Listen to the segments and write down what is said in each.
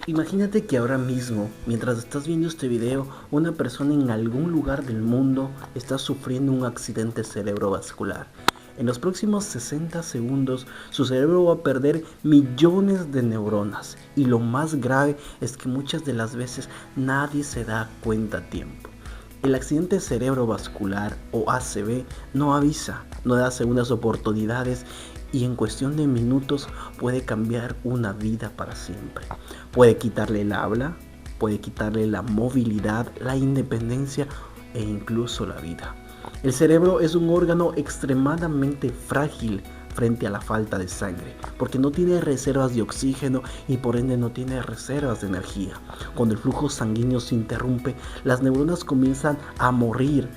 Imagínate que ahora mismo, mientras estás viendo este video, una persona en algún lugar del mundo está sufriendo un accidente cerebrovascular. En los próximos 60 segundos, su cerebro va a perder millones de neuronas. Y lo más grave es que muchas de las veces nadie se da cuenta a tiempo. El accidente cerebrovascular o ACV no avisa, no da segundas oportunidades y en cuestión de minutos puede cambiar una vida para siempre. Puede quitarle el habla, puede quitarle la movilidad, la independencia e incluso la vida. El cerebro es un órgano extremadamente frágil frente a la falta de sangre, porque no tiene reservas de oxígeno y por ende no tiene reservas de energía. Cuando el flujo sanguíneo se interrumpe, las neuronas comienzan a morir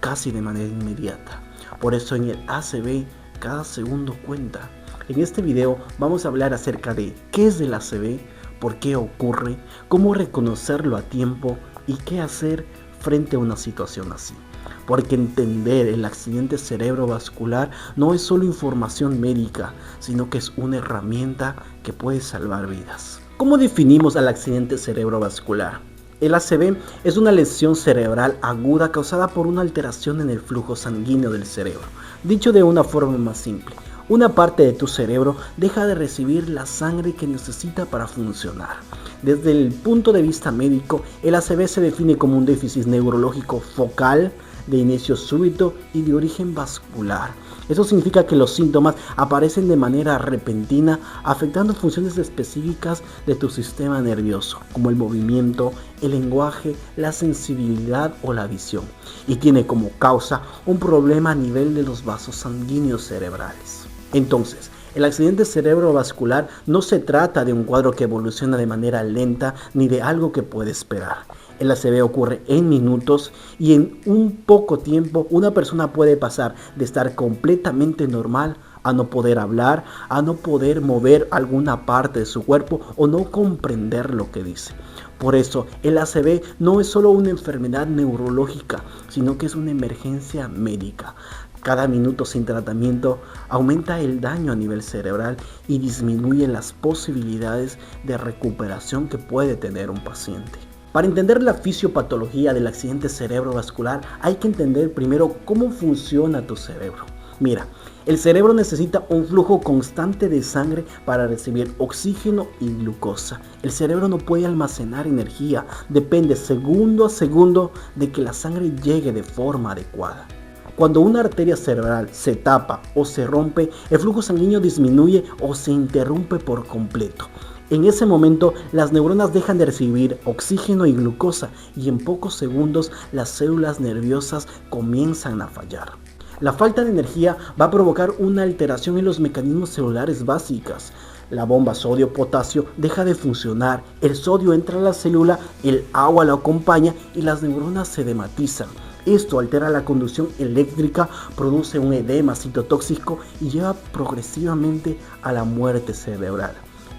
casi de manera inmediata. Por eso en el ACV cada segundo cuenta. En este video vamos a hablar acerca de qué es el ACV, por qué ocurre, cómo reconocerlo a tiempo y qué hacer frente a una situación así. Porque entender el accidente cerebrovascular no es solo información médica, sino que es una herramienta que puede salvar vidas. ¿Cómo definimos al accidente cerebrovascular? El ACV es una lesión cerebral aguda causada por una alteración en el flujo sanguíneo del cerebro. Dicho de una forma más simple, una parte de tu cerebro deja de recibir la sangre que necesita para funcionar. Desde el punto de vista médico, el ACV se define como un déficit neurológico focal, de inicio súbito y de origen vascular. Eso significa que los síntomas aparecen de manera repentina, afectando funciones específicas de tu sistema nervioso, como el movimiento, el lenguaje, la sensibilidad o la visión, y tiene como causa un problema a nivel de los vasos sanguíneos cerebrales. Entonces, el accidente cerebrovascular no se trata de un cuadro que evoluciona de manera lenta ni de algo que puede esperar. El ACV ocurre en minutos y en un poco tiempo una persona puede pasar de estar completamente normal a no poder hablar, a no poder mover alguna parte de su cuerpo o no comprender lo que dice. Por eso, el ACV no es solo una enfermedad neurológica, sino que es una emergencia médica. Cada minuto sin tratamiento aumenta el daño a nivel cerebral y disminuye las posibilidades de recuperación que puede tener un paciente. Para entender la fisiopatología del accidente cerebrovascular hay que entender primero cómo funciona tu cerebro. Mira, el cerebro necesita un flujo constante de sangre para recibir oxígeno y glucosa. El cerebro no puede almacenar energía, depende segundo a segundo de que la sangre llegue de forma adecuada. Cuando una arteria cerebral se tapa o se rompe, el flujo sanguíneo disminuye o se interrumpe por completo. En ese momento, las neuronas dejan de recibir oxígeno y glucosa y en pocos segundos las células nerviosas comienzan a fallar. La falta de energía va a provocar una alteración en los mecanismos celulares básicos. La bomba sodio-potasio deja de funcionar, el sodio entra a la célula, el agua lo acompaña y las neuronas se dematizan. Esto altera la conducción eléctrica, produce un edema citotóxico y lleva progresivamente a la muerte cerebral.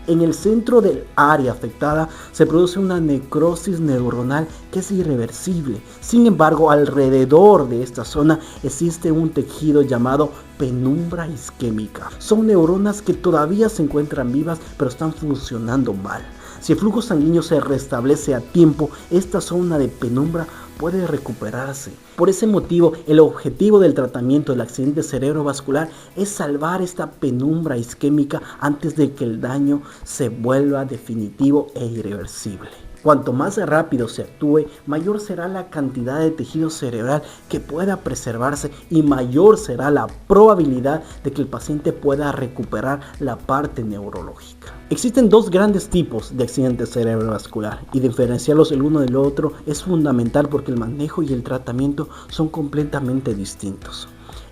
En el centro del área afectada se produce una necrosis neuronal que es irreversible. Sin embargo, alrededor de esta zona existe un tejido llamado penumbra isquémica. Son neuronas que todavía se encuentran vivas pero están funcionando mal. Si el flujo sanguíneo se restablece a tiempo, esta zona de penumbra puede recuperarse. Por ese motivo, el objetivo del tratamiento del accidente cerebrovascular es salvar esta penumbra isquémica antes de que el daño se vuelva definitivo e irreversible. Cuanto más rápido se actúe, mayor será la cantidad de tejido cerebral que pueda preservarse y mayor será la probabilidad de que el paciente pueda recuperar la parte neurológica. Existen dos grandes tipos de accidente cerebrovascular y diferenciarlos el uno del otro es fundamental porque el manejo y el tratamiento son completamente distintos.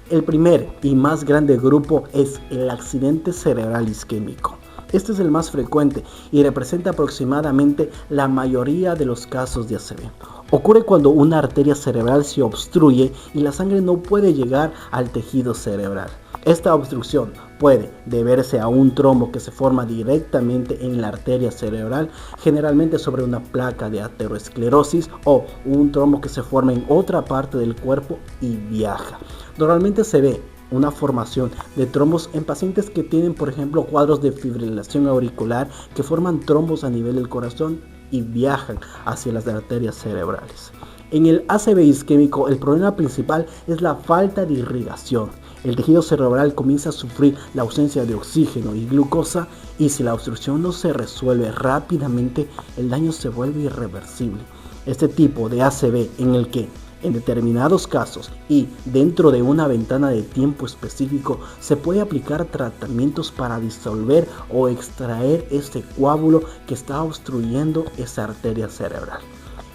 El primer y más grande grupo es el accidente cerebral isquémico. Este es el más frecuente y representa aproximadamente la mayoría de los casos de ACV. Ocurre cuando una arteria cerebral se obstruye y la sangre no puede llegar al tejido cerebral. Esta obstrucción puede deberse a un trombo que se forma directamente en la arteria cerebral, generalmente sobre una placa de aterosclerosis, o un trombo que se forma en otra parte del cuerpo y viaja. Normalmente se ve una formación de trombos en pacientes que tienen, por ejemplo, cuadros de fibrilación auricular que forman trombos a nivel del corazón y viajan hacia las arterias cerebrales. En el ACV isquémico, el problema principal es la falta de irrigación. El tejido cerebral comienza a sufrir la ausencia de oxígeno y glucosa, y si la obstrucción no se resuelve rápidamente, el daño se vuelve irreversible. Este tipo de ACV, en el que en determinados casos y dentro de una ventana de tiempo específico se puede aplicar tratamientos para disolver o extraer este coágulo que está obstruyendo esa arteria cerebral.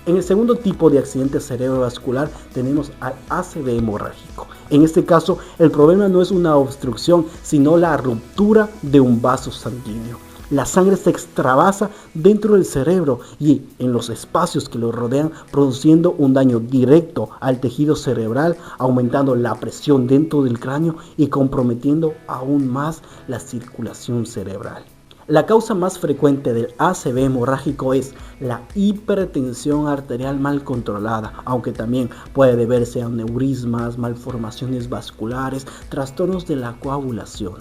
En el segundo tipo de accidente cerebrovascular tenemos al ACV hemorrágico. En este caso, el problema no es una obstrucción, sino la ruptura de un vaso sanguíneo. La sangre se extravasa dentro del cerebro y en los espacios que lo rodean, produciendo un daño directo al tejido cerebral, aumentando la presión dentro del cráneo y comprometiendo aún más la circulación cerebral. La causa más frecuente del ACV hemorrágico es la hipertensión arterial mal controlada, aunque también puede deberse a aneurismas, malformaciones vasculares, trastornos de la coagulación.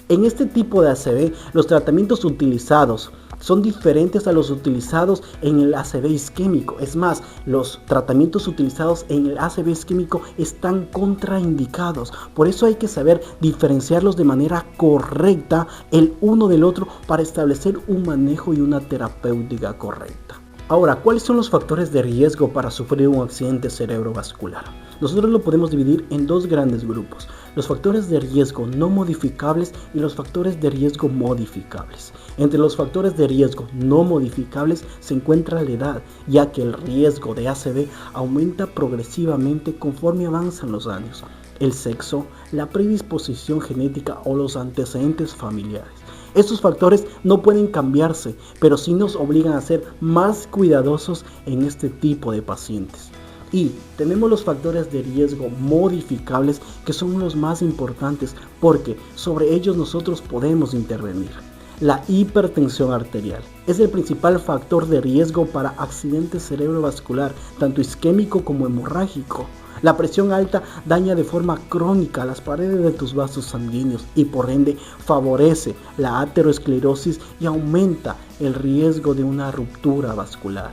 En este tipo de ACV, los tratamientos utilizados son diferentes a los utilizados en el ACV isquémico. Es más, los tratamientos utilizados en el ACV isquémico están contraindicados. Por eso hay que saber diferenciarlos de manera correcta el uno del otro para establecer un manejo y una terapéutica correcta. Ahora, ¿cuáles son los factores de riesgo para sufrir un accidente cerebrovascular? Nosotros lo podemos dividir en dos grandes grupos: los factores de riesgo no modificables y los factores de riesgo modificables. Entre los factores de riesgo no modificables se encuentra la edad, ya que el riesgo de ACV aumenta progresivamente conforme avanzan los años, el sexo, la predisposición genética o los antecedentes familiares. Estos factores no pueden cambiarse, pero sí nos obligan a ser más cuidadosos en este tipo de pacientes. Y tenemos los factores de riesgo modificables, que son los más importantes porque sobre ellos nosotros podemos intervenir. La hipertensión arterial es el principal factor de riesgo para accidente cerebrovascular, tanto isquémico como hemorrágico. La presión alta daña de forma crónica las paredes de tus vasos sanguíneos y por ende favorece la aterosclerosis y aumenta el riesgo de una ruptura vascular.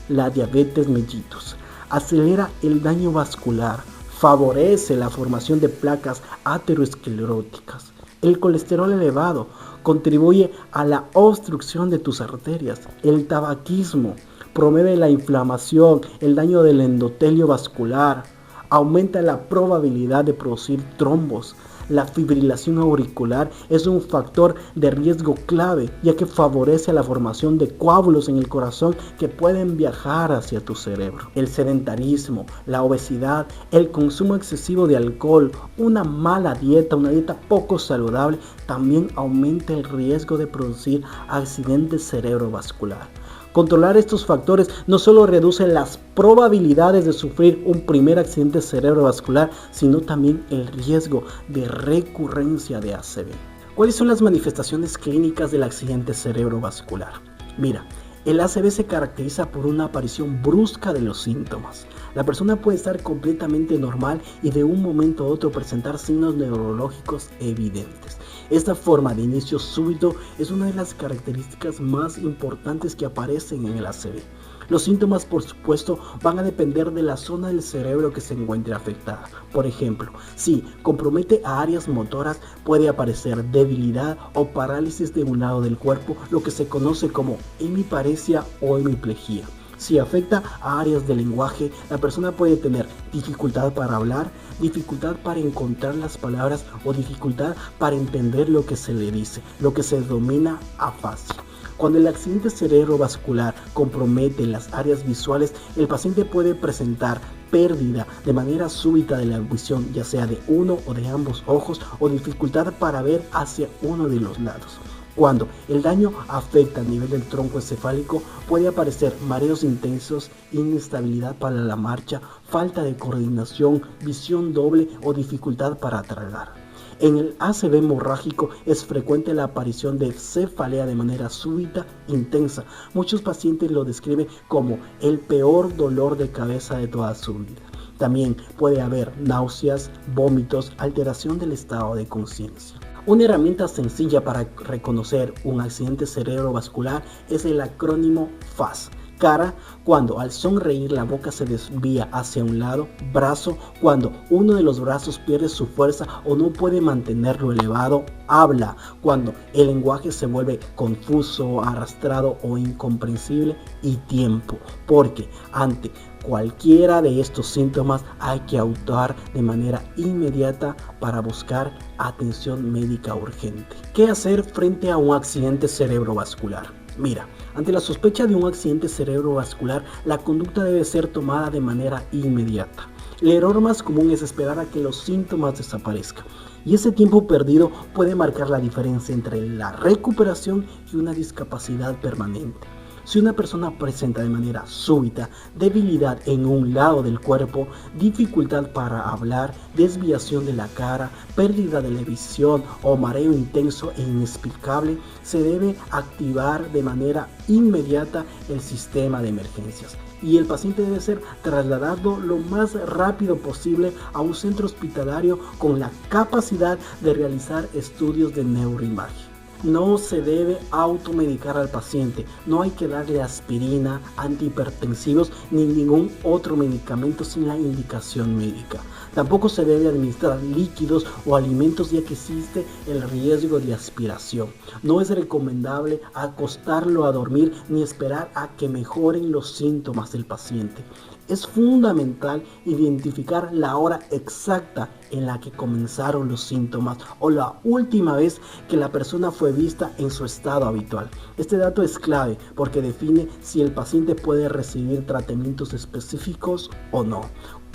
La diabetes mellitus acelera el daño vascular, favorece la formación de placas ateroscleróticas. El colesterol elevado contribuye a la obstrucción de tus arterias. El tabaquismo promueve la inflamación, el daño del endotelio vascular, aumenta la probabilidad de producir trombos. La fibrilación auricular es un factor de riesgo clave, ya que favorece la formación de coágulos en el corazón que pueden viajar hacia tu cerebro. El sedentarismo, la obesidad, el consumo excesivo de alcohol, una mala dieta, una dieta poco saludable, también aumenta el riesgo de producir accidentes cerebrovascular. Controlar estos factores no solo reduce las probabilidades de sufrir un primer accidente cerebrovascular, sino también el riesgo de recurrencia de ACV. ¿Cuáles son las manifestaciones clínicas del accidente cerebrovascular? Mira, el ACV se caracteriza por una aparición brusca de los síntomas. La persona puede estar completamente normal y de un momento a otro presentar signos neurológicos evidentes. Esta forma de inicio súbito es una de las características más importantes que aparecen en el ACV. Los síntomas, por supuesto, van a depender de la zona del cerebro que se encuentre afectada. Por ejemplo, si compromete a áreas motoras, puede aparecer debilidad o parálisis de un lado del cuerpo, lo que se conoce como hemiparesia o hemiplegia. Si afecta a áreas del lenguaje, la persona puede tener dificultad para hablar, dificultad para encontrar las palabras o dificultad para entender lo que se le dice, lo que se denomina afasia. Cuando el accidente cerebrovascular compromete las áreas visuales, el paciente puede presentar pérdida de manera súbita de la visión, ya sea de uno o de ambos ojos, o dificultad para ver hacia uno de los lados. Cuando el daño afecta a nivel del tronco encefálico, puede aparecer mareos intensos, inestabilidad para la marcha, falta de coordinación, visión doble o dificultad para tragar. En el ACV hemorrágico es frecuente la aparición de cefalea de manera súbita, intensa. Muchos pacientes lo describen como el peor dolor de cabeza de toda su vida. También puede haber náuseas, vómitos, alteración del estado de conciencia. Una herramienta sencilla para reconocer un accidente cerebrovascular es el acrónimo FAS. Cara, cuando al sonreír la boca se desvía hacia un lado. Brazo, cuando uno de los brazos pierde su fuerza o no puede mantenerlo elevado. Habla, cuando el lenguaje se vuelve confuso, arrastrado o incomprensible. Y tiempo, porque ante cualquiera de estos síntomas hay que actuar de manera inmediata para buscar atención médica urgente. ¿Qué hacer frente a un accidente cerebrovascular? Mira, ante la sospecha de un accidente cerebrovascular, la conducta debe ser tomada de manera inmediata. El error más común es esperar a que los síntomas desaparezcan, y ese tiempo perdido puede marcar la diferencia entre la recuperación y una discapacidad permanente. Si una persona presenta de manera súbita debilidad en un lado del cuerpo, dificultad para hablar, desviación de la cara, pérdida de la visión o mareo intenso e inexplicable, se debe activar de manera inmediata el sistema de emergencias y el paciente debe ser trasladado lo más rápido posible a un centro hospitalario con la capacidad de realizar estudios de neuroimagen. No se debe automedicar al paciente, no hay que darle aspirina, antihipertensivos ni ningún otro medicamento sin la indicación médica. Tampoco se debe administrar líquidos o alimentos ya que existe el riesgo de aspiración. No es recomendable acostarlo a dormir ni esperar a que mejoren los síntomas del paciente. Es fundamental identificar la hora exacta en la que comenzaron los síntomas o la última vez que la persona fue vista en su estado habitual. Este dato es clave porque define si el paciente puede recibir tratamientos específicos o no.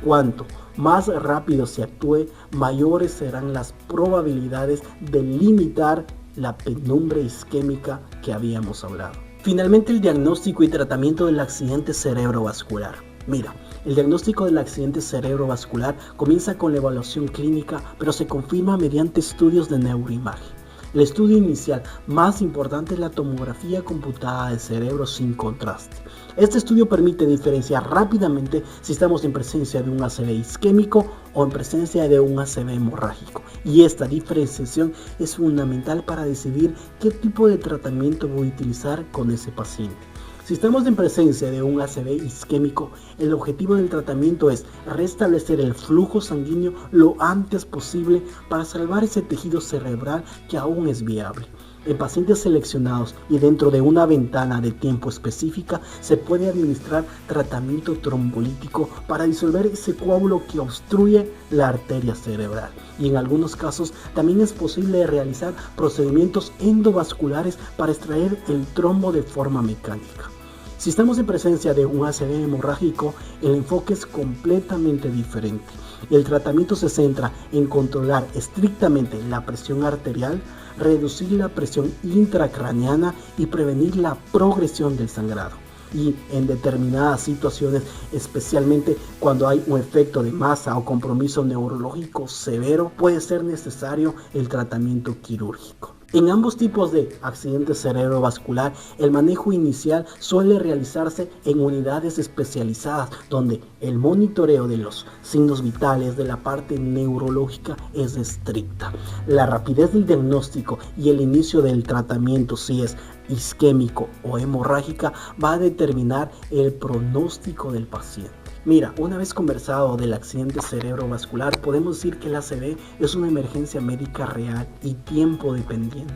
Cuanto más rápido se actúe, mayores serán las probabilidades de limitar la penumbra isquémica que habíamos hablado. Finalmente, el diagnóstico y tratamiento del accidente cerebrovascular. Mira, el diagnóstico del accidente cerebrovascular comienza con la evaluación clínica, pero se confirma mediante estudios de neuroimagen. El estudio inicial más importante es la tomografía computada del cerebro sin contraste. Este estudio permite diferenciar rápidamente si estamos en presencia de un ACV isquémico o en presencia de un ACV hemorrágico. Y esta diferenciación es fundamental para decidir qué tipo de tratamiento voy a utilizar con ese paciente. Si estamos en presencia de un ACV isquémico, el objetivo del tratamiento es restablecer el flujo sanguíneo lo antes posible para salvar ese tejido cerebral que aún es viable. En pacientes seleccionados y dentro de una ventana de tiempo específica, se puede administrar tratamiento trombolítico para disolver ese coágulo que obstruye la arteria cerebral. Y en algunos casos también es posible realizar procedimientos endovasculares para extraer el trombo de forma mecánica. Si estamos en presencia de un ACV hemorrágico, el enfoque es completamente diferente. El tratamiento se centra en controlar estrictamente la presión arterial, reducir la presión intracraneana y prevenir la progresión del sangrado. Y en determinadas situaciones, especialmente cuando hay un efecto de masa o compromiso neurológico severo, puede ser necesario el tratamiento quirúrgico. En ambos tipos de accidente cerebrovascular, el manejo inicial suele realizarse en unidades especializadas donde el monitoreo de los signos vitales de la parte neurológica es estricta. La rapidez del diagnóstico y el inicio del tratamiento, si es isquémico o hemorrágica, va a determinar el pronóstico del paciente. Mira, una vez conversado del accidente cerebrovascular, podemos decir que el ACV es una emergencia médica real y tiempo dependiente.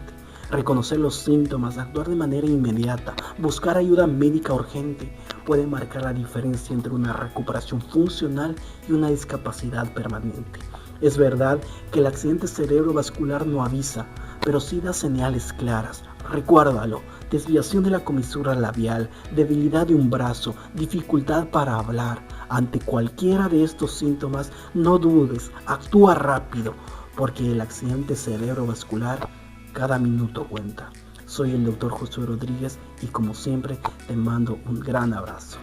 Reconocer los síntomas, actuar de manera inmediata, buscar ayuda médica urgente puede marcar la diferencia entre una recuperación funcional y una discapacidad permanente. Es verdad que el accidente cerebrovascular no avisa, pero sí da señales claras. Recuérdalo: desviación de la comisura labial, debilidad de un brazo, dificultad para hablar. Ante cualquiera de estos síntomas, no dudes, actúa rápido, porque el accidente cerebrovascular, cada minuto cuenta. Soy el Dr. Josué Rodríguez y como siempre te mando un gran abrazo.